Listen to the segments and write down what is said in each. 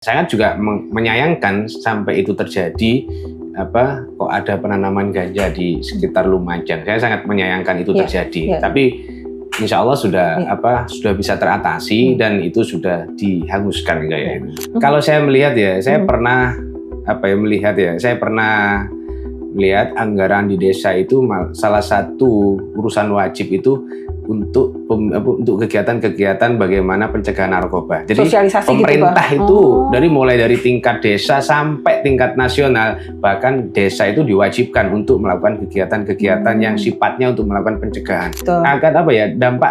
Sangat juga menyayangkan sampai itu terjadi kok ada penanaman ganja di sekitar Lumajang. Saya sangat menyayangkan itu terjadi. Tapi insya Allah sudah bisa teratasi dan itu sudah dihanguskan kayak itu. Kalau saya melihat saya pernah melihat anggaran di desa itu salah satu urusan wajib itu untuk kegiatan-kegiatan bagaimana pencegahan narkoba. Jadi pemerintah itu mulai dari tingkat desa sampai tingkat nasional, bahkan desa itu diwajibkan untuk melakukan kegiatan-kegiatan yang sifatnya untuk melakukan pencegahan. Agar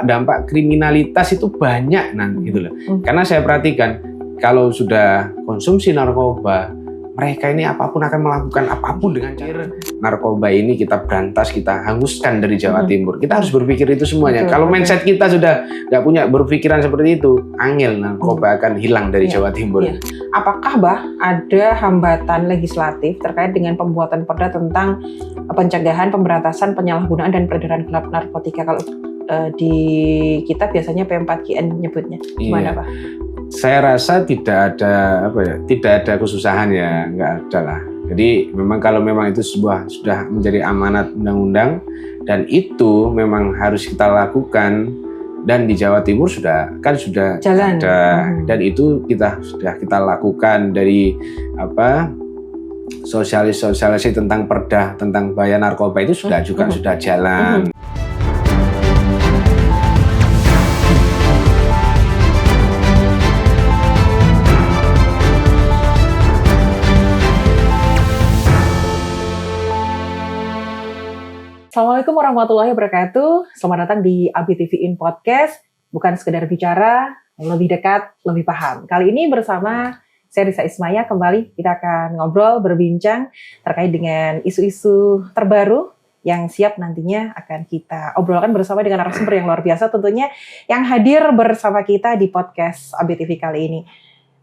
dampak kriminalitas itu banyak nanti gitu loh. Karena saya perhatikan kalau sudah konsumsi narkoba, mereka ini apapun akan melakukan apapun dengan cara narkoba ini kita berantas, kita hanguskan dari Jawa Timur. Kita harus berpikir itu semuanya. Kalau mindset kita sudah nggak punya berpikiran seperti itu, angel narkoba akan hilang dari Jawa Timur. Apakah ada hambatan legislatif terkait dengan pembuatan perda tentang pencegahan, pemberantasan, penyalahgunaan dan peredaran gelap narkotika? Kalau di kita biasanya P4GN nyebutnya, gimana Pak? Saya rasa tidak ada kesusahan nggak ada lah. Jadi memang itu sudah menjadi amanat undang-undang dan itu memang harus kita lakukan dan di Jawa Timur sudah jalan. Ada dan itu sudah kita lakukan dari sosialisasi tentang perda tentang bahaya narkoba itu sudah jalan. Assalamualaikum warahmatullahi wabarakatuh. Selamat datang di ABTV In Podcast. Bukan sekedar bicara, lebih dekat, lebih paham. Kali ini bersama saya Risa Ismaya kembali kita akan ngobrol, berbincang terkait dengan isu-isu terbaru yang siap nantinya akan kita obrolkan bersama dengan narasumber yang luar biasa tentunya yang hadir bersama kita di podcast ABTV kali ini.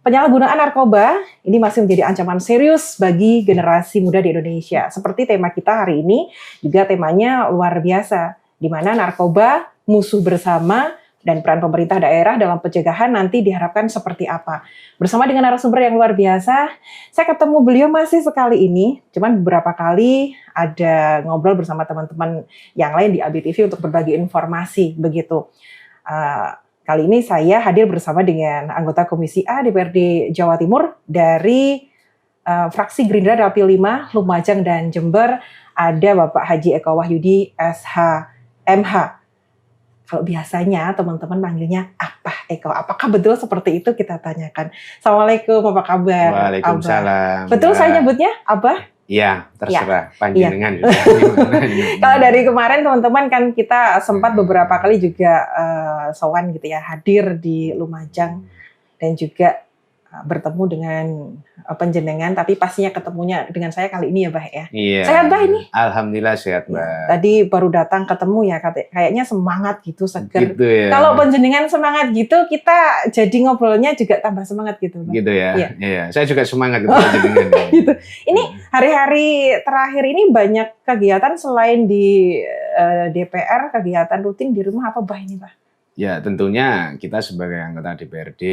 Penyalahgunaan narkoba ini masih menjadi ancaman serius bagi generasi muda di Indonesia. Seperti tema kita hari ini, juga temanya luar biasa, di mana narkoba, musuh bersama, dan peran pemerintah daerah dalam pencegahan nanti diharapkan seperti apa. Bersama dengan narasumber yang luar biasa, saya ketemu beliau masih sekali ini, cuman beberapa kali ada ngobrol bersama teman-teman yang lain di ABTV untuk berbagi informasi, begitu. Kali ini saya hadir bersama dengan anggota Komisi A DPRD Jawa Timur dari fraksi Gerindra Dapil 5, Lumajang dan Jember, ada Bapak Haji Eko Wahyudi SH MH. Kalau biasanya teman-teman panggilnya apa Eko? Apakah betul seperti itu? Kita tanyakan. Assalamualaikum, apa kabar? Waalaikumsalam. Betul saya nyebutnya apa? Iya, terserah panjenengan. Kalau dari kemarin teman-teman kan kita sempat beberapa kali juga sowan gitu ya, hadir di Lumajang dan juga bertemu dengan panjenengan, tapi pastinya ketemunya dengan saya kali ini ya Bah ya. Iya. Sehat Bah ini? Alhamdulillah sehat Bah. Tadi baru datang ketemu ya, kayaknya semangat gitu, seger. Gitu ya. Kalau panjenengan semangat gitu, kita jadi ngobrolnya juga tambah semangat gitu Bah. Gitu ya. Iya. Saya juga semangat gitu panjenengan. Gitu. Ini hari-hari terakhir ini banyak kegiatan selain di DPR, kegiatan rutin di rumah apa Bah ini Bah? Ya tentunya kita sebagai anggota DPRD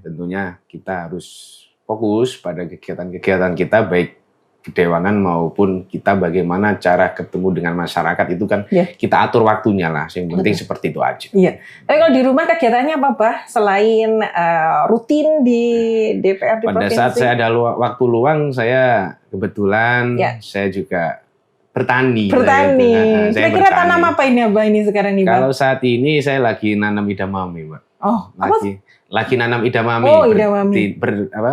tentunya kita harus fokus pada kegiatan-kegiatan kita baik kedewanan maupun kita bagaimana cara ketemu dengan masyarakat itu kan kita atur waktunya lah, yang penting seperti itu aja. Iya. Tapi kalau di rumah kegiatannya apa Bah selain rutin di DPRD Pada provinsi? saat saya ada waktu luang saya kebetulan saya juga bertani. Kira-kira tanam apa ini Abah ini sekarang nih Pak? Kalau saat ini saya lagi nanam edamame, Mbak. Oh, lagi nanam edamame.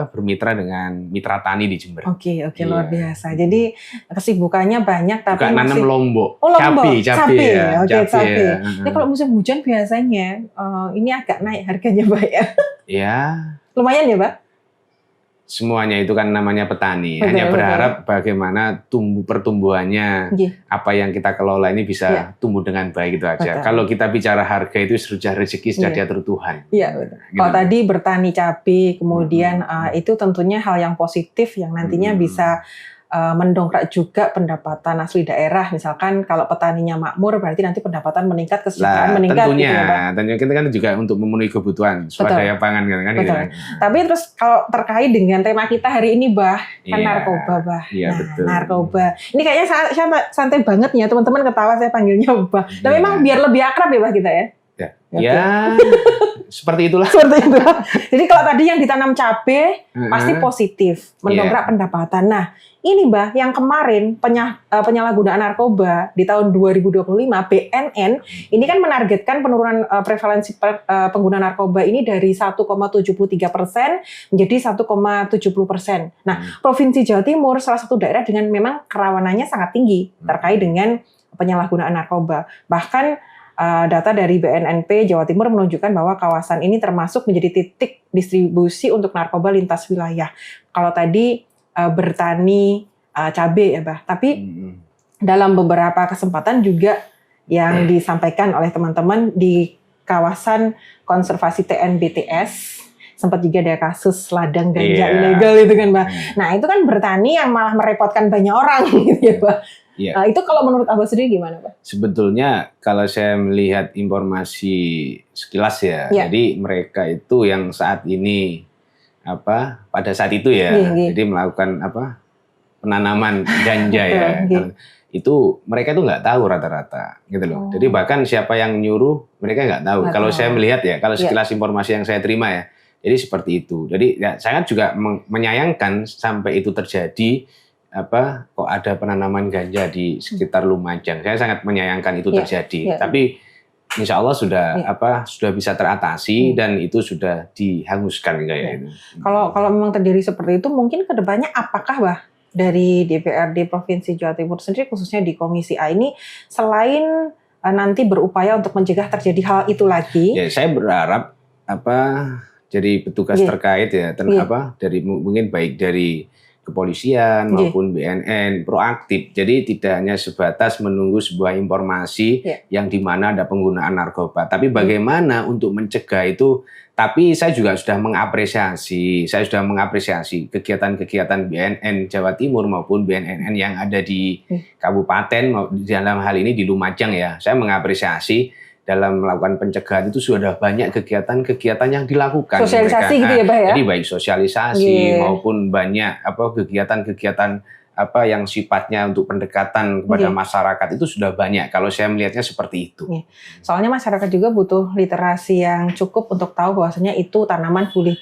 Bermitra dengan mitra tani di Jember. Oke, luar biasa. Jadi kesibukannya banyak tapi juga nanam lombok. Cabai. Ya. Ini kalau musim hujan biasanya ini agak naik harganya Mbak ya. Ya. Lumayan ya, Mbak? Semuanya itu kan namanya petani. Hanya berharap bagaimana pertumbuhannya, apa yang kita kelola ini bisa tumbuh dengan baik itu aja. Kalau kita bicara harga itu sudah rezeki, sudah diatur Tuhan. Iya, betul. Kalau tadi bertani cabai, kemudian itu tentunya hal yang positif yang nantinya bisa mendongkrak juga pendapatan asli daerah. Misalkan kalau petaninya makmur berarti nanti pendapatan meningkat, kesejahteraan meningkat tentunya, gitu ya Pak. Tentunya kita kan juga untuk memenuhi kebutuhan swadaya pangan kan. Betul. Gitu kan. Tapi terus kalau terkait dengan tema kita hari ini kan narkoba betul. Narkoba. Ini kayaknya saya santai banget ya teman-teman, ketawa saya panggilnya Bah. Dan memang biar lebih akrab ya Bah kita ya. Seperti itulah. Jadi kalau tadi yang ditanam cabai pasti positif, mendongkrak pendapatan. Nah, ini Bah, yang kemarin penyalahgunaan narkoba di tahun 2025 BNN ini kan menargetkan penurunan prevalensi pengguna narkoba ini dari 1,73% menjadi 1,70%. Nah, Provinsi Jawa Timur salah satu daerah dengan memang kerawanannya sangat tinggi terkait dengan penyalahgunaan narkoba. Bahkan data dari BNNP Jawa Timur menunjukkan bahwa kawasan ini termasuk menjadi titik distribusi untuk narkoba lintas wilayah. Kalau tadi bertani cabai ya Bah, tapi dalam beberapa kesempatan juga yang disampaikan oleh teman-teman di kawasan konservasi TNBTS sempat juga ada kasus ladang ganja ilegal itu kan Bah. Nah itu kan bertani yang malah merepotkan banyak orang gitu ya Bah. Nah, itu kalau menurut Abah sendiri gimana Pak? Sebetulnya kalau saya melihat informasi sekilas jadi mereka itu yang saat ini pada saat itu jadi melakukan penanaman ganja itu mereka itu nggak tahu rata-rata gitu loh. Jadi bahkan siapa yang nyuruh mereka nggak tahu. Kalau saya melihat kalau sekilas informasi yang saya terima jadi seperti itu. Jadi sangat juga menyayangkan sampai itu terjadi. Kok ada penanaman ganja di sekitar Lumajang. Saya sangat menyayangkan itu terjadi. Tapi insya Allah sudah bisa teratasi dan itu sudah dihanguskan kayak itu. Kalau memang terjadi seperti itu, mungkin kedepannya apakah Bah dari DPRD Provinsi Jawa Timur sendiri khususnya di Komisi A ini selain nanti berupaya untuk mencegah terjadi hal itu lagi? Ya, saya berharap jadi petugas terkait dari mungkin baik dari kepolisian maupun BNN proaktif. Jadi tidak hanya sebatas menunggu sebuah informasi yang di mana ada penggunaan narkoba, tapi bagaimana untuk mencegah itu. Tapi saya juga sudah mengapresiasi kegiatan-kegiatan BNN Jawa Timur maupun BNN yang ada di kabupaten dalam hal ini di Lumajang ya. Saya mengapresiasi dalam melakukan pencegahan itu sudah banyak kegiatan-kegiatan yang dilakukan. Sosialisasi gitu ya, Bah ya. Jadi baik sosialisasi maupun banyak kegiatan-kegiatan yang sifatnya untuk pendekatan kepada masyarakat itu sudah banyak. Kalau saya melihatnya seperti itu. Soalnya masyarakat juga butuh literasi yang cukup untuk tahu bahwasanya itu tanaman boleh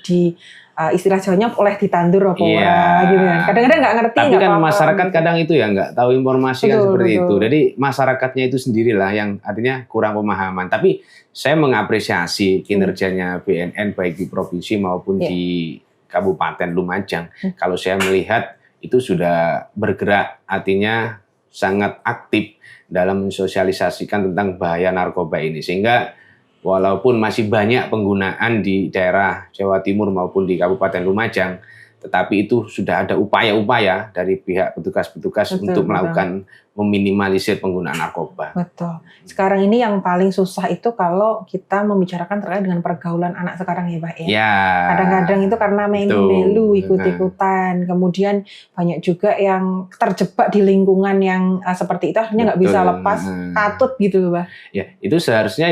istilah Jawanya oleh ditandur apa gitu kan. Kadang-kadang nggak ngerti. Tapi kan masyarakat kadang itu nggak tahu informasi kan seperti itu. Jadi masyarakatnya itu sendirilah yang artinya kurang pemahaman. Tapi saya mengapresiasi kinerjanya BNN baik di provinsi maupun di Kabupaten Lumajang. Kalau saya melihat itu sudah bergerak, artinya sangat aktif dalam mensosialisasikan tentang bahaya narkoba ini. Sehingga walaupun masih banyak penggunaan di daerah Jawa Timur maupun di Kabupaten Lumajang, tetapi itu sudah ada upaya-upaya dari pihak petugas-petugas untuk melakukan meminimalisir penggunaan narkoba. Betul. Sekarang ini yang paling susah itu kalau kita membicarakan terkait dengan pergaulan anak sekarang ya Pak ya. Kadang-kadang itu karena melu ikut-ikutan, kemudian banyak juga yang terjebak di lingkungan yang seperti itu akhirnya nggak bisa lepas katut gitu Pak. Ya, itu seharusnya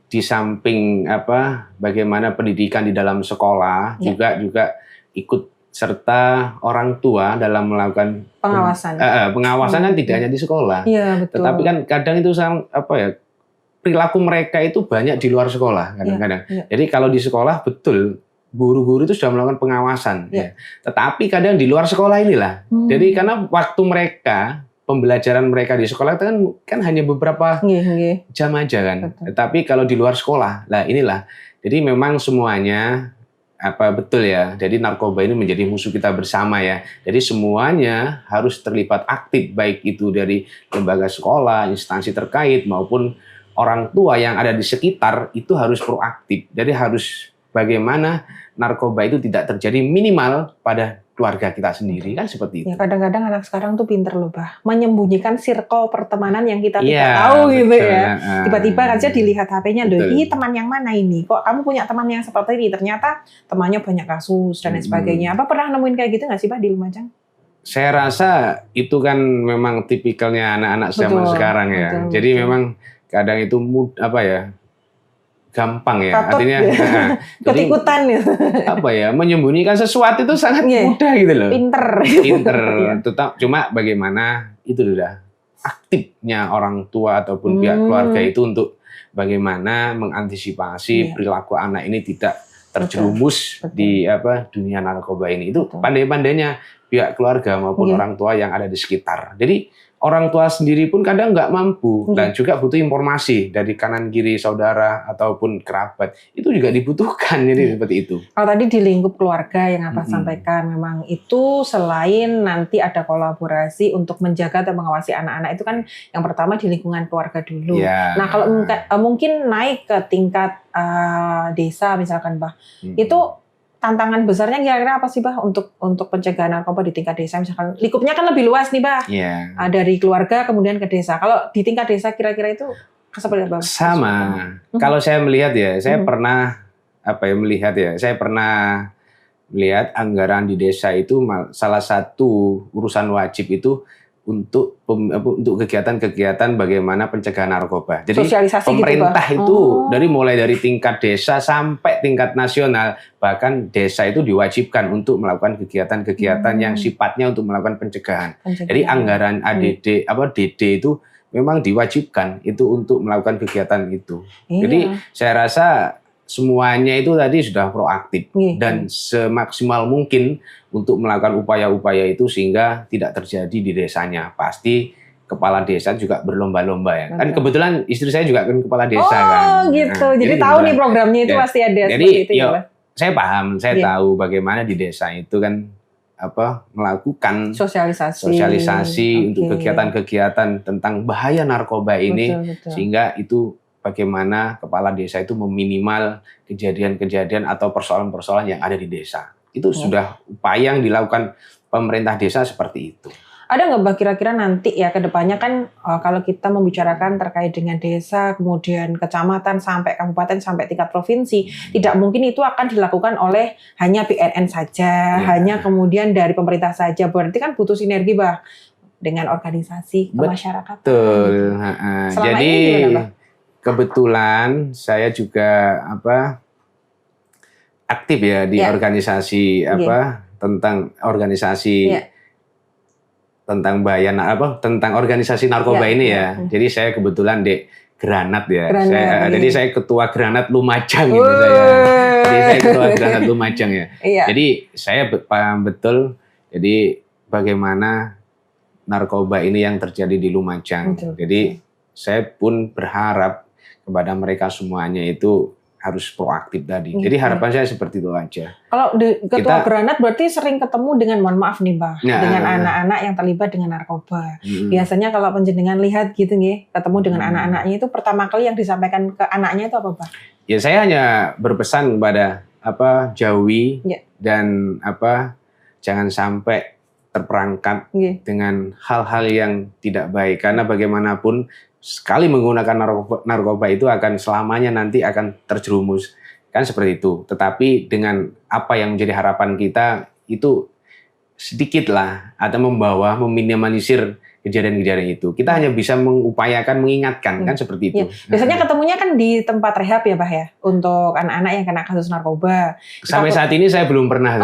di samping bagaimana pendidikan di dalam sekolah juga ikut serta orang tua dalam melakukan pengawasan. Pengawasan kan tidak hanya di sekolah. Iya, betul. Tetapi kan kadang itu perilaku mereka itu banyak di luar sekolah kadang-kadang. Jadi kalau di sekolah betul guru-guru itu sudah melakukan pengawasan ya. Tetapi kadang di luar sekolah inilah. Jadi karena waktu mereka pembelajaran mereka di sekolah itu kan hanya beberapa jam aja kan. Tetapi kalau di luar sekolah, inilah. Jadi memang semuanya betul ya. Jadi narkoba ini menjadi musuh kita bersama ya. Jadi semuanya harus terlibat aktif, baik itu dari lembaga sekolah, instansi terkait maupun orang tua yang ada di sekitar itu harus proaktif. Jadi harus bagaimana narkoba itu tidak terjadi minimal pada keluarga kita sendiri kan seperti itu. Ya, kadang-kadang anak sekarang tuh pinter loh Bah, menyembunyikan circle pertemanan yang kita tidak tahu gitu ya. Tiba-tiba aja dilihat HP-nya, loh ini teman yang mana ini? Kok kamu punya teman yang seperti ini? Ternyata temannya banyak kasus dan lain sebagainya. Apa pernah nemuin kayak gitu nggak sih Bah di Lumajang? saya rasa itu kan memang tipikalnya anak-anak zaman sekarang ya. Jadi memang kadang itu gampang ya. Katot Artinya ketikutan ya. Menyembunyikan sesuatu itu sangat mudah gitu loh. Pinter. Cuma bagaimana itu sudah aktifnya orang tua ataupun pihak keluarga itu untuk bagaimana mengantisipasi perilaku anak ini tidak terjerumus di dunia narkoba ini. Itu pandai-pandainya pihak keluarga maupun orang tua yang ada di sekitar. Jadi orang tua sendiri pun kadang nggak mampu dan juga butuh informasi dari kanan kiri saudara ataupun kerabat. Itu juga dibutuhkan, jadi seperti itu. Kalau tadi di lingkup keluarga yang Abah sampaikan, memang itu selain nanti ada kolaborasi untuk menjaga dan mengawasi anak-anak, itu kan yang pertama di lingkungan keluarga dulu. Nah kalau mungkin naik ke tingkat desa misalkan Bah, itu tantangan besarnya kira-kira apa sih Bah untuk pencegahan narkoba di tingkat desa? Misalkan lingkupnya kan lebih luas nih Bah, dari keluarga kemudian ke desa. Kalau di tingkat desa kira-kira itu seperti apa? Sama. Kalau saya melihat saya pernah saya pernah melihat anggaran di desa itu salah satu urusan wajib itu untuk kegiatan-kegiatan bagaimana pencegahan narkoba. Jadi sosialisasi pemerintah itu mulai dari tingkat desa sampai tingkat nasional, bahkan desa itu diwajibkan untuk melakukan kegiatan-kegiatan yang sifatnya untuk melakukan pencegahan. Jadi anggaran DD itu memang diwajibkan itu untuk melakukan kegiatan itu. Jadi saya rasa semuanya itu tadi sudah proaktif dan semaksimal mungkin untuk melakukan upaya-upaya itu sehingga tidak terjadi di desanya. Pasti kepala desa juga berlomba-lomba ya. Kan kebetulan istri saya juga kan kepala desa kan. Oh gitu. Jadi tahu nih programnya itu pasti ada jadi, seperti itu. Saya paham, saya tahu bagaimana di desa itu kan melakukan sosialisasi untuk kegiatan-kegiatan tentang bahaya narkoba ini sehingga itu bagaimana kepala desa itu meminimal kejadian-kejadian atau persoalan-persoalan yang ada di desa. Itu sudah upaya yang dilakukan pemerintah desa seperti itu. Ada nggak Mbak kira-kira nanti ya ke depannya kan kalau kita membicarakan terkait dengan desa, kemudian kecamatan sampai kabupaten sampai tingkat provinsi, tidak mungkin itu akan dilakukan oleh hanya BNN saja, hanya kemudian dari pemerintah saja. Berarti kan butuh sinergi Mbak dengan organisasi kemasyarakatan. Betul. Jadi kebetulan saya juga aktif ya di organisasi tentang organisasi tentang tentang organisasi narkoba ini ya. Jadi saya kebetulan di Granat ya. Jadi saya ketua Granat Lumajang gitu saya. Jadi saya ketua Granat Lumajang ya. Jadi saya paham betul jadi bagaimana narkoba ini yang terjadi di Lumajang. Jadi saya pun berharap kepada mereka semuanya itu harus proaktif tadi. Jadi harapan saya seperti itu aja. Kalau ketua Granat berarti sering ketemu dengan, mohon maaf nih Mbak, dengan anak-anak yang terlibat dengan narkoba. Biasanya kalau penjenengan lihat gitu nih, ketemu dengan anak-anaknya itu pertama kali yang disampaikan ke anaknya itu apa Pak? Ya saya hanya berpesan kepada jauhi dan jangan sampai terperangkap dengan hal-hal yang tidak baik, karena bagaimanapun sekali menggunakan narkoba itu akan selamanya nanti akan terjerumus kan seperti itu. Tetapi dengan apa yang menjadi harapan kita itu sedikitlah atau meminimalisir kejadian-kejadian itu. Kita hanya bisa mengupayakan mengingatkan kan seperti itu. Biasanya ketemunya kan di tempat rehab ya Pak ya untuk anak-anak yang kena kasus narkoba. Sampai saat ini saya belum pernah.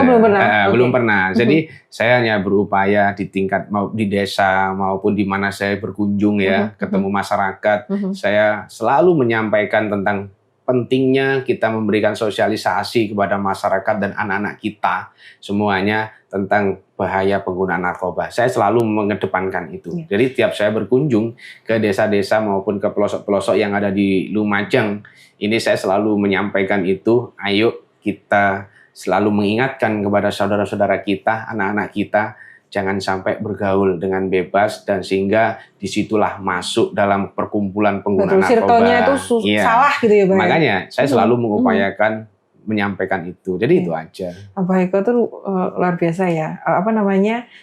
Belum pernah. Jadi saya hanya berupaya di tingkat di desa maupun di mana saya berkunjung ya, ketemu masyarakat. Saya selalu menyampaikan tentang pentingnya kita memberikan sosialisasi kepada masyarakat dan anak-anak kita semuanya tentang bahaya penggunaan narkoba. Saya selalu mengedepankan itu. Jadi tiap saya berkunjung ke desa-desa maupun ke pelosok-pelosok yang ada di Lumajang, ini saya selalu menyampaikan itu. Ayo kita selalu mengingatkan kepada saudara-saudara kita, anak-anak kita, jangan sampai bergaul dengan bebas dan sehingga disitulah masuk dalam perkumpulan pengguna narkoba. Circle-nya itu salah gitu ya Pak. Makanya saya selalu mengupayakan menyampaikan itu. Jadi itu aja. Pak Eko tuh luar biasa ya.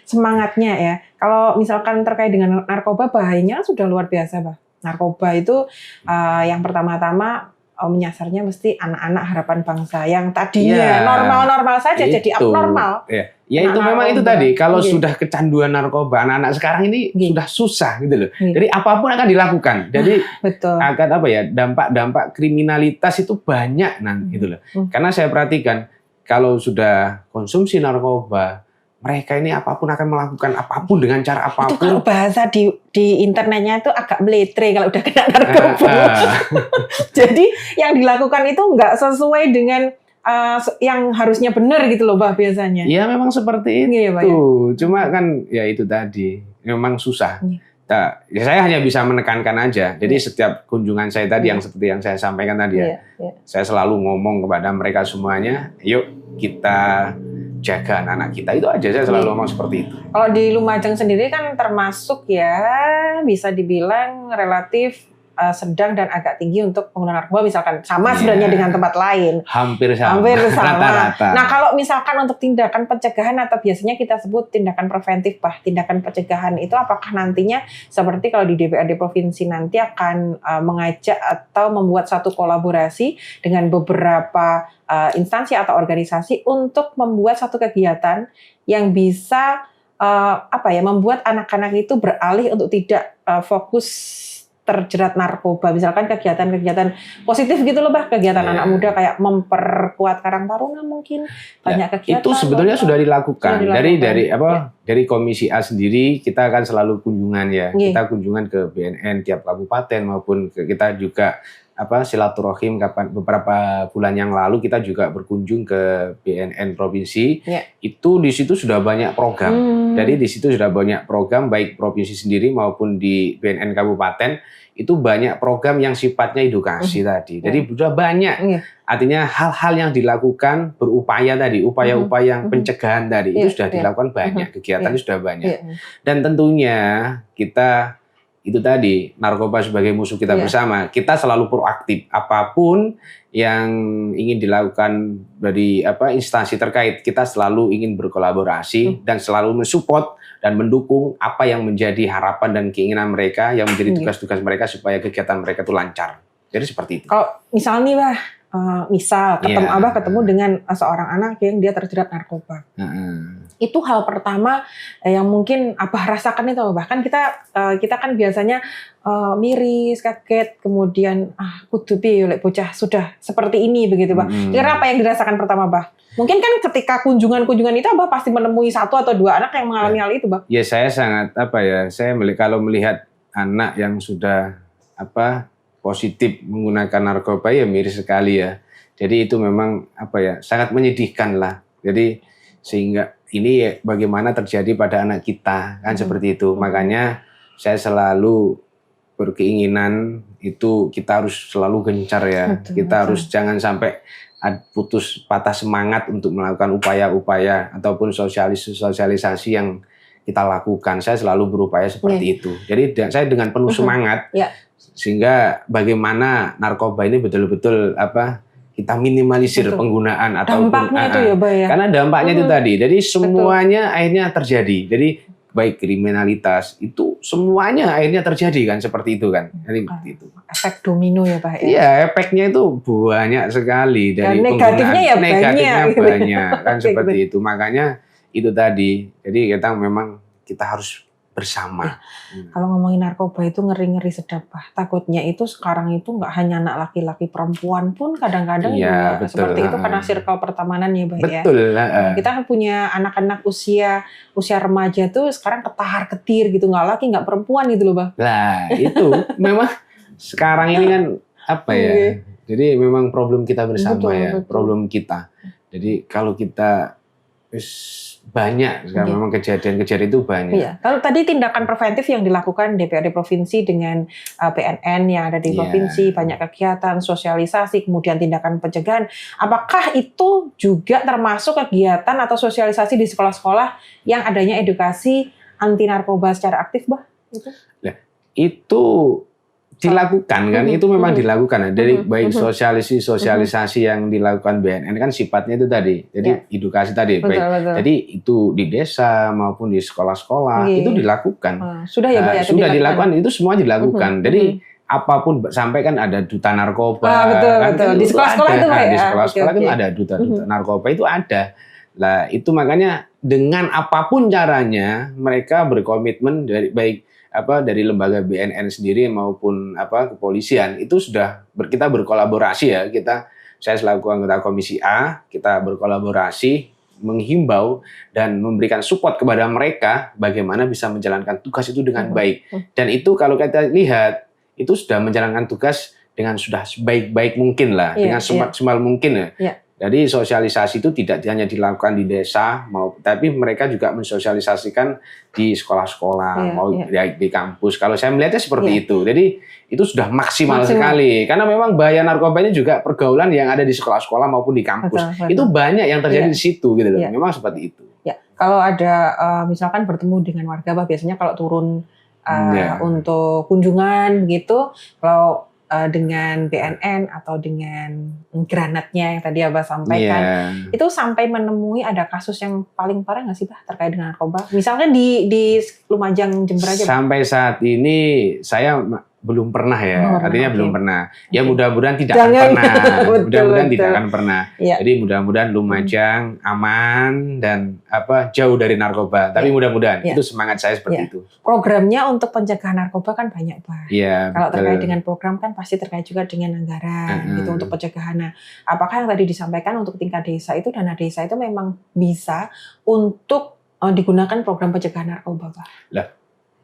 Semangatnya ya. Kalau misalkan terkait dengan narkoba, bahayanya sudah luar biasa, Pak. Narkoba itu yang pertama-tama menyasarnya mesti anak-anak harapan bangsa yang tadinya normal-normal saja jadi abnormal. Ya itu memang itu tadi, kalau sudah kecanduan narkoba, anak-anak sekarang ini sudah susah gitu loh. Jadi apapun akan dilakukan. Jadi akan apa ya, dampak-dampak kriminalitas itu banyak gitu loh. Karena saya perhatikan kalau sudah konsumsi narkoba, mereka ini apapun akan melakukan apapun dengan cara apapun. Itu kalau bahasa di internetnya itu agak meletre kalau udah kena narkoba. Jadi yang dilakukan itu nggak sesuai dengan yang harusnya benar gitu loh, Bah, biasanya. Iya, memang seperti itu. Ya, Bah, ya? Cuma kan ya itu tadi, memang susah. Ya, saya hanya bisa menekankan aja. Jadi setiap kunjungan saya tadi yang seperti yang saya sampaikan tadi saya selalu ngomong kepada mereka semuanya, yuk kita jaga anak-anak kita. Itu aja, saya selalu ngomong seperti itu. Kalau di Lumajang sendiri kan termasuk ya bisa dibilang relatif sedang dan agak tinggi untuk pengguna narkoba, misalkan sama sebenarnya dengan tempat lain. Hampir sama. Rata-rata. Nah, kalau misalkan untuk tindakan pencegahan atau biasanya kita sebut tindakan preventif, Pak, tindakan pencegahan itu apakah nantinya seperti kalau di DPRD provinsi nanti akan mengajak atau membuat satu kolaborasi dengan beberapa instansi atau organisasi untuk membuat satu kegiatan yang bisa membuat anak-anak itu beralih untuk tidak fokus terjerat narkoba, misalkan kegiatan-kegiatan positif gitu loh, Bah, kegiatan anak muda kayak memperkuat Karang Taruna mungkin banyak kegiatan. Itu sebetulnya sudah dilakukan. Dari Komisi A sendiri kita akan selalu kunjungan ya. Kita kunjungan ke BNN tiap kabupaten maupun kita juga silaturahim beberapa bulan yang lalu kita juga berkunjung ke BNN provinsi. Itu di situ sudah banyak program. Jadi di situ sudah banyak program baik provinsi sendiri maupun di BNN kabupaten itu banyak program yang sifatnya edukasi tadi. Jadi sudah banyak. Artinya hal-hal yang dilakukan berupaya tadi, upaya-upaya pencegahan tadi itu sudah dilakukan banyak, kegiatannya sudah banyak. Dan tentunya kita itu tadi, narkoba sebagai musuh kita bersama, kita selalu proaktif. Apapun yang ingin dilakukan dari instansi terkait, kita selalu ingin berkolaborasi dan selalu mensupport dan mendukung apa yang menjadi harapan dan keinginan mereka, yang menjadi tugas-tugas mereka supaya kegiatan mereka itu lancar. Jadi seperti itu. Kalau misalnya nih, Bah, Abah ketemu dengan seorang anak yang dia terjerat narkoba. Itu hal pertama yang mungkin Abah rasakan itu, bahkan kita kan biasanya miris, kaget, kemudian kudu piye lek bocah sudah seperti ini begitu, Bah. Kira apa yang dirasakan pertama, Bah? Mungkin kan ketika kunjungan-kunjungan itu Abah pasti menemui 1 atau 2 anak yang mengalami hal itu, Bah. Ya, saya sangat kalau melihat anak yang sudah positif menggunakan narkoba ya miris sekali ya. Jadi itu memang sangat menyedihkan lah. Jadi sehingga ini bagaimana terjadi pada anak kita kan seperti itu. Makanya saya selalu berkeinginan itu kita harus selalu gencar ya. Kita harus jangan sampai putus patah semangat untuk melakukan upaya-upaya ataupun sosialisasi yang kita lakukan. Saya selalu berupaya seperti itu. Jadi saya dengan penuh semangat sehingga bagaimana narkoba ini betul-betul kita minimalisir penggunaan ataupun dampaknya itu ya, Bah, ya. Karena dampaknya itu tadi. Jadi semuanya akhirnya terjadi. Jadi baik kriminalitas itu semuanya akhirnya terjadi kan seperti itu kan. Jadi itu. Efek domino ya, Pak. Iya, efeknya itu banyak sekali dari dan negatifnya ya banyak kan seperti itu. Makanya itu tadi. Jadi kita harus bersama. Kalau ngomongin narkoba itu ngeri-ngeri sedap, Pak. Takutnya itu sekarang itu nggak hanya anak laki-laki, perempuan pun kadang-kadang juga seperti itu karena circle pertemanan ya, Pak. Betul. Kita kan punya anak-anak usia remaja tuh sekarang ketar-ketir gitu, nggak laki nggak perempuan gitu loh, Pak. Lah itu memang sekarang ini kan Jadi memang problem kita bersama betul. Problem kita. Jadi kalau kita banyak sekarang memang kejadian-kejadian itu banyak. Iya. Kalau tadi tindakan preventif yang dilakukan DPRD provinsi dengan PNN yang ada di provinsi, banyak kegiatan, sosialisasi, kemudian tindakan pencegahan. Apakah itu juga termasuk kegiatan atau sosialisasi di sekolah-sekolah yang adanya edukasi anti narkoba secara aktif, Bah? Itu dilakukan kan, itu memang dilakukan. Dari baik sosialisasi yang dilakukan BNN kan sifatnya itu tadi, jadi edukasi tadi, betul. Jadi itu di desa maupun di sekolah-sekolah itu dilakukan. Sudah ya, Pak, ya, sudah dilakukan, itu semua dilakukan. Jadi apapun sampai kan ada duta narkoba. Betul. Kan, di sekolah-sekolah itu, Pak, di sekolah-sekolah itu ada duta narkoba itu ada. Lah itu makanya dengan apapun caranya mereka berkomitmen dari lembaga BNN sendiri maupun kepolisian itu sudah kita berkolaborasi ya. Saya selaku anggota Komisi A, kita berkolaborasi menghimbau dan memberikan support kepada mereka bagaimana bisa menjalankan tugas itu dengan baik. Dan itu kalau kita lihat itu sudah menjalankan tugas dengan sudah sebaik-baik mungkin lah, dengan semaksimal mungkin ya. Jadi sosialisasi itu tidak hanya dilakukan di desa, tapi mereka juga mensosialisasikan di sekolah-sekolah, di kampus. Kalau saya melihatnya seperti itu. Jadi itu sudah maksimal sekali. Karena memang bahaya narkoba ini juga pergaulan yang ada di sekolah-sekolah maupun di kampus. Betul. Itu banyak yang terjadi di situ gitu loh. Memang seperti itu. Ya, kalau ada misalkan bertemu dengan warga, biasanya kalau turun untuk kunjungan begitu, kalau dengan BNN atau dengan granatnya yang tadi Abah sampaikan, itu sampai menemui ada kasus yang paling parah nggak sih Bah terkait dengan narkoba? Misalnya di Lumajang, Jember aja. Sampai saat ini saya belum pernah ya, artinya belum pernah. Ya mudah-mudahan tidak akan pernah. Mudah-mudahan tidak akan pernah. Jadi mudah-mudahan Lumajang aman dan jauh dari narkoba. Tapi mudah-mudahan itu semangat saya seperti itu. Programnya untuk pencegahan narkoba kan banyak Pak. Kalau betul. terkait dengan program kan pasti terkait juga dengan anggaran gitu untuk pencegahan. Nah, apakah yang tadi disampaikan untuk tingkat desa itu dana desa itu memang bisa untuk digunakan program pencegahan narkoba Pak?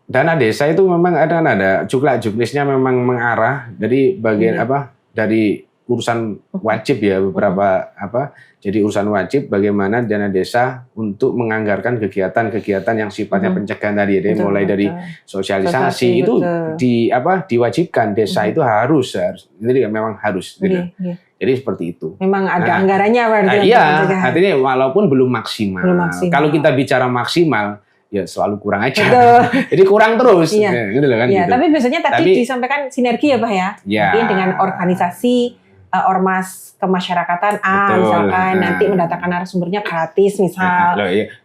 Dana desa itu memang ada juklak-juknisnya memang mengarah dari bagian dari urusan wajib ya beberapa jadi urusan wajib bagaimana dana desa untuk menganggarkan kegiatan-kegiatan yang sifatnya pencegahan tadi jadi mulai dari sosialisasi itu diwajibkan desa itu harus jadi memang harus gitu. Jadi seperti itu. Memang ada anggarannya berarti. Iya, artinya walaupun belum maksimal. Kalau kita bicara maksimal ya selalu kurang aja. Jadi kurang terus. Gitu loh kan. Gitu. Tapi biasanya tadi disampaikan sinergi ya Pak ya. Mungkin dengan organisasi ormas kemasyarakatan misalkan nanti mendatangkan narasumbernya gratis misal.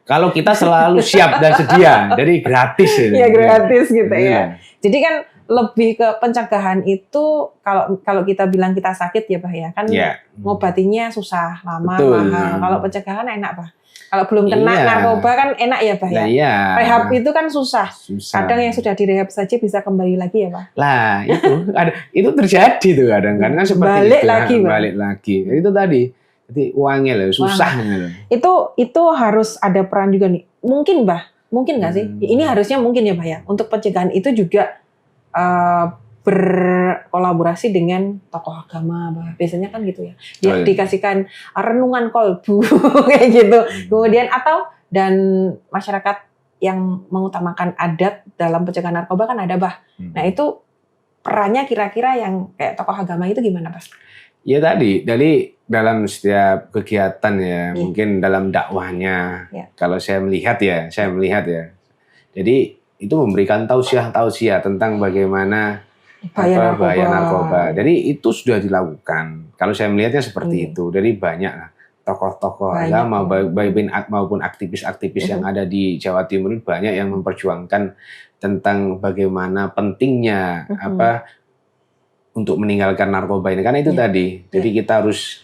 Kalau kita selalu siap dan sedia, jadi gratis. Gratis gitu ya. Jadi kan lebih ke pencegahan itu kalau kita bilang kita sakit ya Pak ya kan ngobatinya susah, lama, mahal. Kalau pencegahan enak Pak. Kalau belum kena narkoba kan enak ya Pak ya. Rehab itu kan susah. Kadang yang sudah direhab saja bisa kembali lagi ya Pak. Lah itu terjadi tuh kadang kan seperti balik lagi. Itu tadi. Jadi uangnya loh susah gitu. Itu harus ada peran juga nih. Mungkin nggak sih? Ini harusnya mungkin ya Pak ya. Untuk pencegahan itu juga berkolaborasi dengan tokoh agama, biasanya kan gitu ya. Dikasihkan renungan kolbu kayak gitu. Kemudian dan masyarakat yang mengutamakan adat dalam pencegahan narkoba kan ada Nah itu perannya kira-kira yang kayak tokoh agama itu gimana Pak? Ya tadi dari dalam setiap kegiatan ya, mungkin dalam dakwahnya. Kalau saya melihat ya. Jadi itu memberikan tausiah tentang bagaimana bahaya narkoba. Jadi itu sudah dilakukan. Kalau saya melihatnya seperti itu. Dari banyak tokoh-tokoh agama maupun aktivis-aktivis yang ada di Jawa Timur banyak yang memperjuangkan tentang bagaimana pentingnya untuk meninggalkan narkoba ini. Karena itu tadi. Jadi kita harus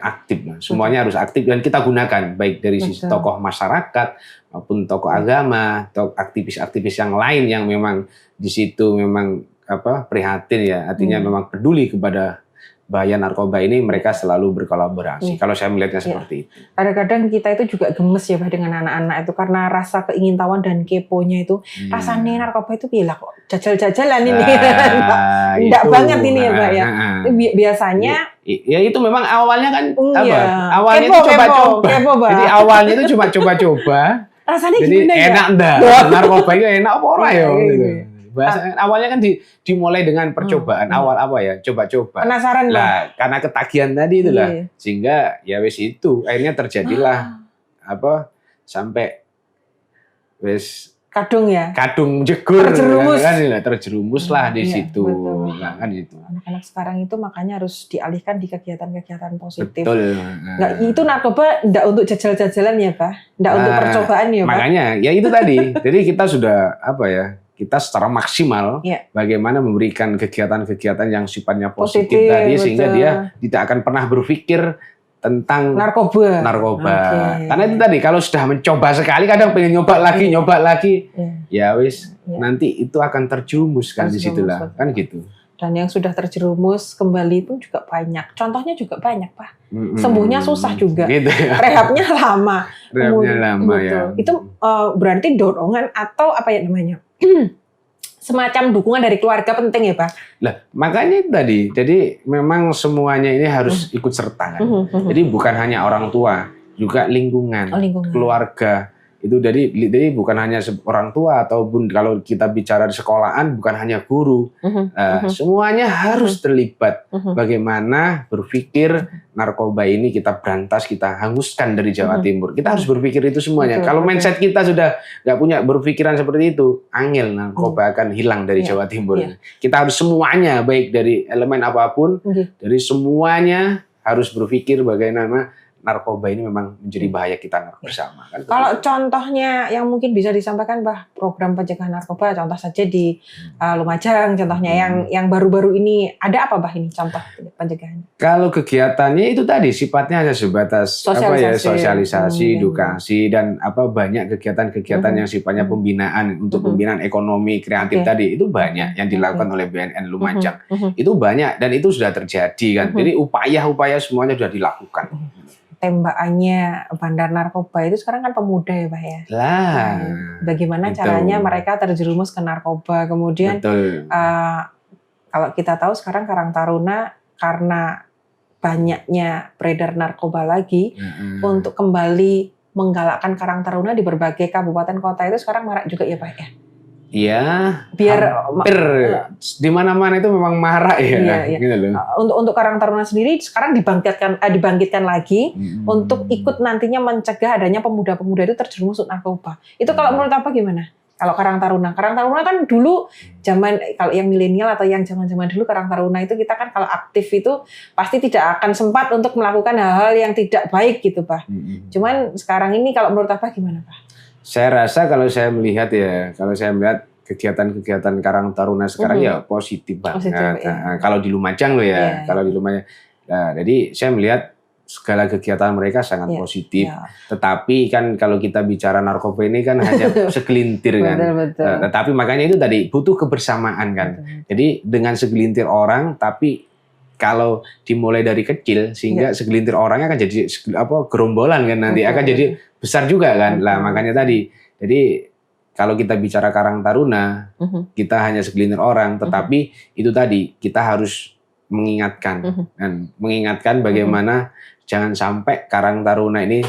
aktif. Semuanya harus aktif dan kita gunakan baik dari sisi tokoh masyarakat maupun tokoh agama, tokoh aktivis-aktivis yang lain yang memang di situ memang prihatin ya, artinya memang peduli kepada bahaya narkoba ini, mereka selalu berkolaborasi. Kalau saya melihatnya seperti itu. Kadang-kadang kita itu juga gemes ya dengan anak-anak itu karena rasa keingintahuan dan keponya itu. Rasanya narkoba itu gila kok jajal-jajalan ini. Enggak banget ini ya Pak ya. Biasanya ya itu memang awalnya kan awalnya itu coba-coba. Jadi awalnya itu cuma coba-coba. Rasanya jadi gimana ya? Enak dah. Narkoba itu enak apa ora ya gitu. Awalnya kan dimulai dengan percobaan awal coba-coba. Penasaran lah karena ketagihan tadi itulah sehingga ya wis itu akhirnya terjadilah sampai wis kadung jegur terjerumus lah di situ. Nah, kan itu. Anak-anak sekarang itu makanya harus dialihkan di kegiatan-kegiatan positif. Betul. Nggak, itu narkoba enggak untuk jajal-jajalan ya, Pak. Enggak untuk percobaan ya, Pak. Makanya ya itu tadi. Jadi kita sudah kita secara maksimal bagaimana memberikan kegiatan-kegiatan yang sifatnya positif tadi sehingga dia tidak akan pernah berpikir tentang narkoba. Okay. Karena itu tadi kalau sudah mencoba sekali kadang pengen nyoba lagi, ya wis nanti itu akan terjerumus kan di situlah kan gitu. Dan yang sudah terjerumus kembali pun juga banyak. Contohnya juga banyak, Pak. Sembuhnya susah juga. Gitu ya. Rehabnya lama. Lama gitu. ya. Itu berarti dorongan atau apa ya namanya? Semacam dukungan dari keluarga penting ya, Pak? Lah, makanya itu tadi. Jadi memang semuanya ini harus ikut serta kan. Jadi bukan hanya orang tua, juga lingkungan. Keluarga. Itu jadi bukan hanya orang tua ataupun kalau kita bicara di sekolahan bukan hanya guru. Semuanya harus terlibat. Bagaimana berpikir narkoba ini kita berantas, kita hanguskan dari Jawa Timur. Kita harus berpikir itu semuanya. Kalau mindset kita sudah nggak punya berpikiran seperti itu, angel narkoba akan hilang dari Jawa Timur. Kita harus semuanya, baik dari elemen apapun, dari semuanya harus berpikir bagaimana narkoba ini memang menjadi bahaya kita bersama. Kan? Kalau contohnya yang mungkin bisa disampaikan, Bah, program pencegahan narkoba, contoh saja di Lumajang, contohnya yang baru-baru ini, ada apa, Bah, ini contoh pencegahan? Kalau kegiatannya itu tadi sifatnya hanya sebatas sosialisasi, edukasi, dan banyak kegiatan-kegiatan yang sifatnya pembinaan untuk pembinaan ekonomi kreatif tadi itu banyak yang dilakukan oleh BNN Lumajang. Itu banyak dan itu sudah terjadi kan. Jadi upaya-upaya semuanya sudah dilakukan. Tembakannya bandar narkoba itu sekarang kan pemuda ya, Pak ya. Bagaimana caranya mereka terjerumus ke narkoba. Kemudian kalau kita tahu sekarang Karang Taruna karena banyaknya beredar narkoba lagi, untuk kembali menggalakkan Karang Taruna di berbagai kabupaten kota itu sekarang marak juga ya, Pak ya. Iya, biar hampir di mana-mana itu memang marak ya. Iya. Gitu loh. Untuk Karang Taruna sendiri sekarang dibangkitkan lagi untuk ikut nantinya mencegah adanya pemuda-pemuda itu terjerumus narkoba. Itu kalau menurut apa gimana? Kalau Karang Taruna kan dulu zaman kalau yang milenial atau yang zaman-zaman dulu Karang Taruna itu kita kan kalau aktif itu pasti tidak akan sempat untuk melakukan hal-hal yang tidak baik gitu, Pak. Cuman sekarang ini kalau menurut apa gimana, Pak? Saya rasa kalau saya melihat kegiatan-kegiatan Karang Taruna sekarang ya positif banget. Kalau di Lumajang loh ya, kalau di Lumajang. Nah, jadi saya melihat segala kegiatan mereka sangat positif. Tetapi kan kalau kita bicara narkoba ini kan hanya segelintir kan. Betul. Tetapi makanya itu tadi butuh kebersamaan kan. Jadi dengan segelintir orang, tapi kalau dimulai dari kecil sehingga segelintir orangnya akan jadi gerombolan kan nanti akan jadi besar juga kan. Lah makanya tadi. Jadi kalau kita bicara Karang Taruna, kita hanya segelintir orang, tetapi itu tadi kita harus mengingatkan bagaimana jangan sampai Karang Taruna ini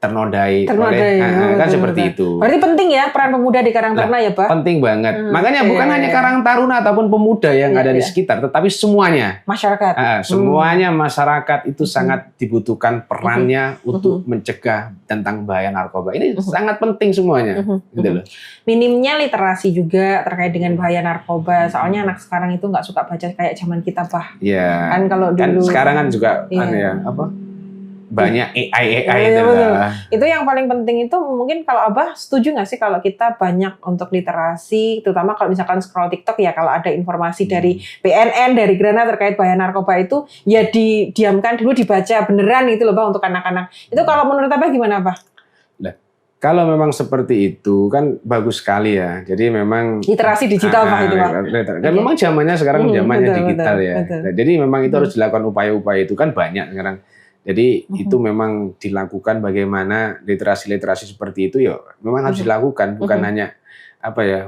ternodai oleh kan seperti itu. Berarti penting ya peran pemuda di Karang Taruna ya, Pak? Penting banget. Makanya bukan hanya Karang Taruna ataupun pemuda yang ada di sekitar, tetapi semuanya. Masyarakat. Semuanya masyarakat itu sangat dibutuhkan perannya untuk mencegah tentang bahaya narkoba. Ini sangat penting semuanya. Gitu loh. Minimnya literasi juga terkait dengan bahaya narkoba. Soalnya anak sekarang itu nggak suka baca kayak zaman kita, Pak. Iya. Kan kalau dulu. Kan sekarang kan juga banyak AI itu. Itu yang paling penting itu mungkin kalau Abah setuju nggak sih kalau kita banyak untuk literasi, terutama kalau misalkan scroll TikTok ya kalau ada informasi dari BNN, dari Grana terkait bahaya narkoba itu ya didiamkan dulu, dibaca beneran gitu loh, Bang, untuk anak-anak. Itu kalau menurut Abah gimana, Bang? Kalau memang seperti itu kan bagus sekali ya. Jadi memang literasi digital Pak itu, Pak. Dan memang zamannya sekarang zamannya digital ya. Jadi memang itu harus dilakukan upaya-upaya itu kan banyak sekarang. Jadi itu memang dilakukan bagaimana literasi seperti itu ya memang harus dilakukan, bukan hanya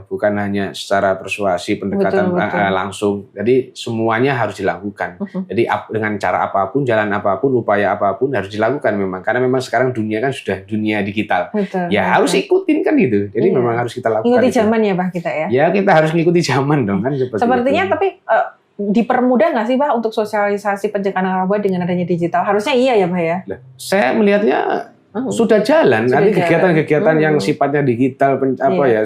bukan hanya secara persuasi pendekatan langsung. Jadi semuanya harus dilakukan. Jadi dengan cara apapun, jalan apapun, upaya apapun harus dilakukan memang karena memang sekarang dunia kan sudah dunia digital. Harus ikutin kan gitu. Jadi memang harus kita lakukan. Ikuti zaman ya, Pak, kita ya. Ya kita harus ngikuti zaman dong kan sepertinya itu. Tapi dipermudah nggak sih, Pak, untuk sosialisasi pencegahan narkoba dengan adanya digital? Harusnya iya ya, Pak ya? Saya melihatnya sudah jalan. Nanti kegiatan-kegiatan yang sifatnya digital,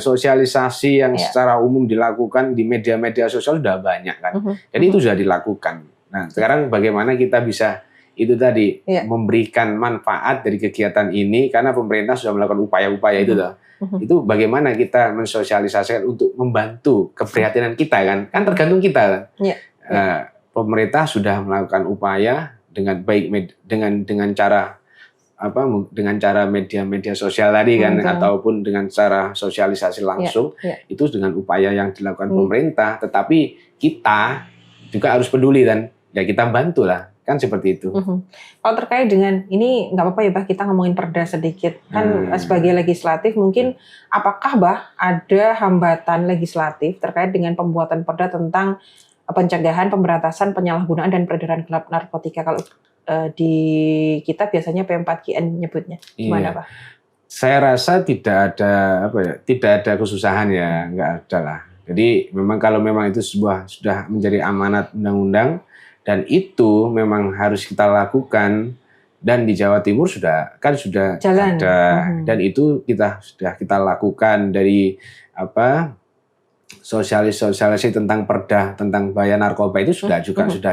sosialisasi yang secara umum dilakukan di media-media sosial sudah banyak kan. Jadi itu sudah dilakukan. Nah, sekarang bagaimana kita bisa itu tadi memberikan manfaat dari kegiatan ini karena pemerintah sudah melakukan upaya-upaya itu loh. Itu bagaimana kita mensosialisasikan untuk membantu keprihatinan kita kan tergantung kita kan. Pemerintah sudah melakukan upaya dengan baik dengan cara dengan cara media sosial tadi kan, ataupun dengan cara sosialisasi langsung, itu dengan upaya yang dilakukan pemerintah, tetapi kita juga harus peduli dan ya kita bantulah, kan seperti itu. Kalau terkait dengan ini nggak apa-apa ya Bah, kita ngomongin perda sedikit kan sebagai legislatif, mungkin apakah Bah ada hambatan legislatif terkait dengan pembuatan perda tentang pencegahan, pemberantasan, penyalahgunaan dan peredaran gelap narkotika? Kalau di kita biasanya P4GN nyebutnya, gimana Pak? Saya rasa tidak ada kesusahan ya, nggak ada lah. Jadi memang kalau memang itu sudah menjadi amanat undang-undang dan itu memang harus kita lakukan, dan di Jawa Timur sudah jalan. Ada dan itu sudah kita lakukan dari sosialisasi tentang perda tentang bahaya narkoba itu sudah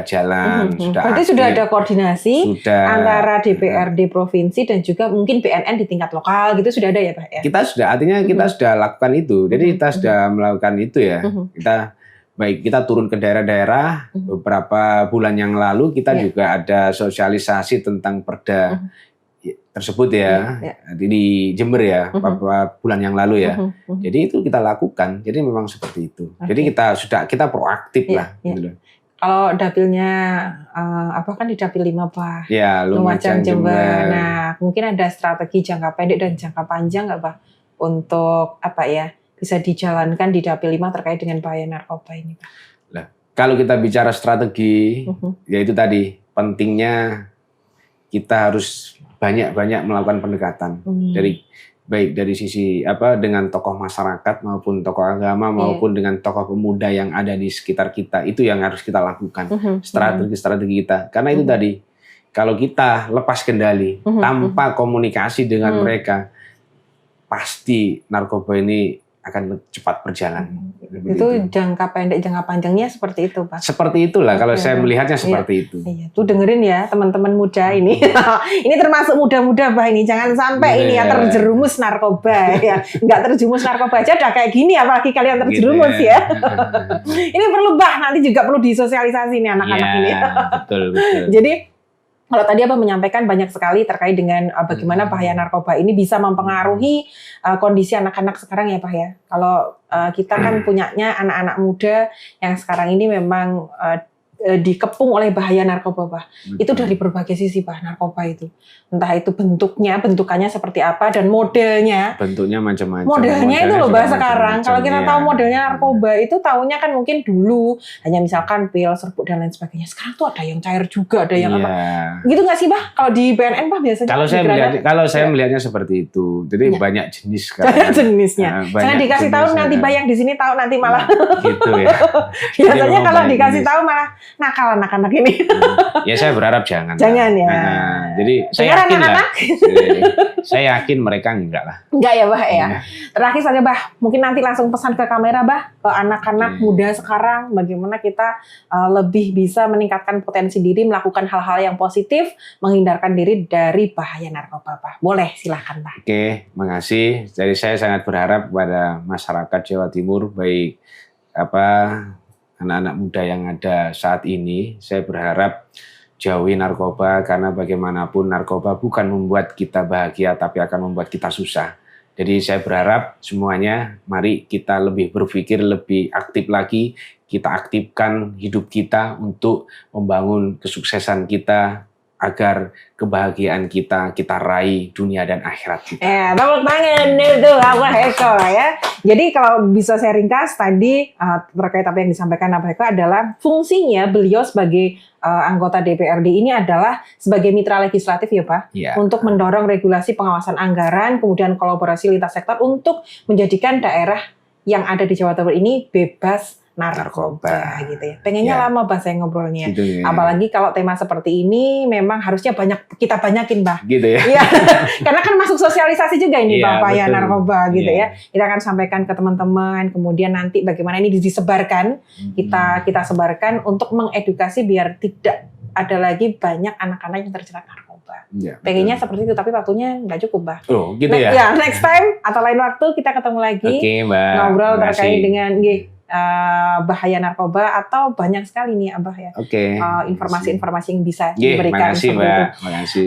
jalan, Berarti sudah ada koordinasi antara DPRD provinsi dan juga mungkin BNN di tingkat lokal gitu, sudah ada ya Pak ya? Kita sudah lakukan itu. Jadi kita sudah melakukan itu ya. Kita turun ke daerah-daerah beberapa bulan yang lalu, kita juga ada sosialisasi tentang perda tersebut ya, di Jember ya, beberapa bulan yang lalu ya. Jadi itu kita lakukan. Jadi memang seperti itu. Jadi kita proaktif lah. Gitu. Kalau dapilnya kan di dapil 5 Pak? Ya, Lumajang Jember. Nah, mungkin ada strategi jangka pendek dan jangka panjang nggak Pak untuk bisa dijalankan di dapil 5 terkait dengan bahaya narkoba ini Pak? Nah, kalau kita bicara strategi, yaitu tadi pentingnya kita harus banyak melakukan pendekatan baik dari sisi dengan tokoh masyarakat maupun tokoh agama maupun dengan tokoh pemuda yang ada di sekitar kita, itu yang harus kita lakukan, strategi kita, karena itu tadi kalau kita lepas kendali tanpa komunikasi dengan mereka, pasti narkoba ini akan cepat berjalan. Itu jangka pendek, jangka panjangnya seperti itu Pak? Seperti itulah kalau saya melihatnya seperti itu. Iya. Tuh dengerin ya teman-teman muda ini. Ini termasuk muda-muda Bah ini. Jangan sampai ini terjerumus narkoba ya. Nggak terjerumus narkoba aja udah kayak gini, apalagi kalian terjerumus ya. Ini perlu Bah, nanti juga perlu disosialisasi nih anak-anak ini. Betul. Jadi kalau tadi menyampaikan banyak sekali terkait dengan bagaimana bahaya narkoba ini bisa mempengaruhi kondisi anak-anak sekarang ya Pak ya. Kalau kita kan punyanya anak-anak muda yang sekarang ini memang dikepung oleh bahaya narkoba Pak. Itu dari berbagai sisi Pak, narkoba itu. Entah itu bentukannya seperti apa dan modelnya. Bentuknya macam-macam. Modelnya itu loh Pak sekarang. Kalau kita tahu modelnya narkoba itu tahunya kan mungkin dulu hanya misalkan pil, serbuk dan lain sebagainya. Sekarang tuh ada yang cair juga, ada yang apa. Gitu nggak sih Pak? Kalau di BNN Pak biasanya. Kalau saya melihatnya seperti itu. Jadi banyak jenis sekarang. Banyak jenisnya. Jangan dikasih tahu nanti Pak yang di sini tahu nanti malah. Gitu ya. Biasanya kalau dikasih tahu malah nakal anak-anak ini. Ya saya berharap jangan. Jangan ya. Jadi saya yakin lah. Saya yakin mereka enggak lah. Enggak ya Bah ya. Terakhir saja Bah, mungkin nanti langsung pesan ke kamera Bah, ke anak-anak muda sekarang, bagaimana kita lebih bisa meningkatkan potensi diri, melakukan hal-hal yang positif, menghindarkan diri dari bahaya narkoba Bah. Boleh, silahkan Bah. Oke, makasih. Jadi saya sangat berharap kepada masyarakat Jawa Timur, baik anak-anak muda yang ada saat ini, saya berharap jauhi narkoba, karena bagaimanapun narkoba bukan membuat kita bahagia, tapi akan membuat kita susah. Jadi saya berharap semuanya, mari kita lebih berpikir, lebih aktif lagi, kita aktifkan hidup kita untuk membangun kesuksesan kita, agar kebahagiaan kita raih dunia dan akhirat kita. Tepuk tangan itu Abah Eko ya. Jadi kalau bisa saya ringkas tadi terkait apa yang disampaikan Abah Eko adalah fungsinya beliau sebagai anggota DPRD ini adalah sebagai mitra legislatif ya Pak, untuk mendorong regulasi pengawasan anggaran, kemudian kolaborasi lintas sektor untuk menjadikan daerah yang ada di Jawa Timur ini bebas narkoba gitu ya. Pengennya lama Bah saya ngobrolnya. Gitu, ya. Apalagi kalau tema seperti ini memang harusnya kita banyakin Bah. Gitu ya. Iya. Karena kan masuk sosialisasi juga ini bahaya narkoba gitu ya. Kita akan sampaikan ke teman-teman, kemudian nanti bagaimana ini disebarkan. Kita sebarkan untuk mengedukasi biar tidak ada lagi banyak anak-anak yang terjerat narkoba. Pengennya seperti itu, tapi waktunya nggak cukup Bah. Gitu ya. Ya, next time atau lain waktu kita ketemu lagi. Oke, Mbak. Ngobrol terkait dengan bahaya narkoba atau banyak sekali nih Abah ya. Oke. Informasi-informasi yang bisa diberikan. Makasih Mbak. Makasih.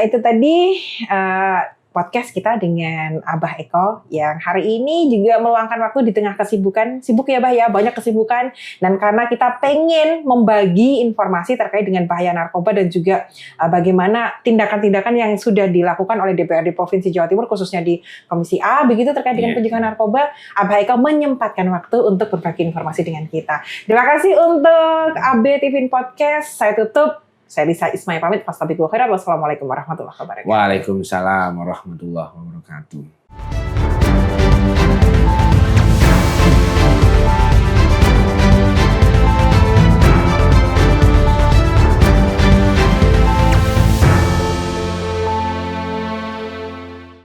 Itu tadi podcast kita dengan Abah Eko yang hari ini juga meluangkan waktu di tengah kesibukan. Sibuk ya Abah ya, banyak kesibukan. Dan karena kita pengen membagi informasi terkait dengan bahaya narkoba dan juga bagaimana tindakan-tindakan yang sudah dilakukan oleh DPRD Provinsi Jawa Timur khususnya di Komisi A begitu terkait dengan pencegahan narkoba, Abah Eko menyempatkan waktu untuk berbagi informasi dengan kita. Terima kasih untuk AB TV Podcast. Saya tutup. Saya Lisa Ismaya pamit. Wassalamualaikum warahmatullahi wabarakatuh. Waalaikumsalam warahmatullahi wabarakatuh.